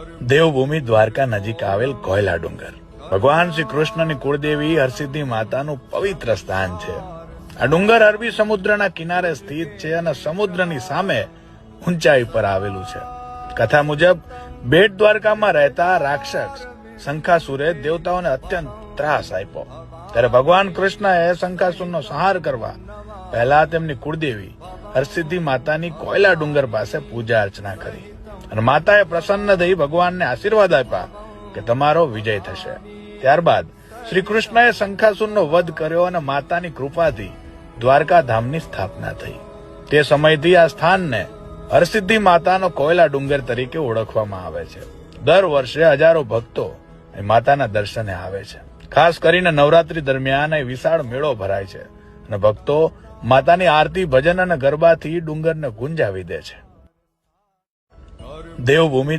દેવભૂમિ દ્વારકા નજીક આવેલ કોયલા ડુંગર ભગવાન શ્રી કૃષ્ણની કુળદેવી હરસિદ્ધિ માતાનું પવિત્ર સ્થાન છે. આ ડુંગર અરબી સમુદ્રના કિનારે સ્થિત છે અને સમુદ્રની સામે ઊંચાઈ પર આવેલું છે. કથા મુજબ બેટ દ્વારકામાં રહેતા રાક્ષસ શંખાસુરે દેવતાઓને અત્યંત ત્રાસ આપ્યો. ત્યારે ભગવાન કૃષ્ણએ શંખાસુરનો સંહાર કરવા પહેલા તેમની કુળદેવી હરસિદ્ધિ માતાની કોયલા ડુંગર પાસે પૂજા અર્ચના કરી અને માતાએ પ્રસન્ન થઈ ભગવાનને આશીર્વાદ આપ્યા કે તમારો વિજય થશે. ત્યારબાદ શ્રી કૃષ્ણએ શંખાસુરનો વધ કર્યો અને માતાની કૃપાથી દ્વારકા ધામની સ્થાપના થઈ. તે સમયથી આ સ્થાનને હરસિદ્ધિ માતાનો કોયલા ડુંગર તરીકે ઓળખવામાં આવે છે. દર વર્ષે હજારો ભક્તો માતાના દર્શને આવે છે. ખાસ કરીને નવરાત્રી દરમિયાન એ વિશાળ મેળો ભરાય છે અને ભક્તો માતાની આરતી, ભજન અને ગરબાથી ડુંગરને ગુંજાવી દે છે. દેવભૂમિ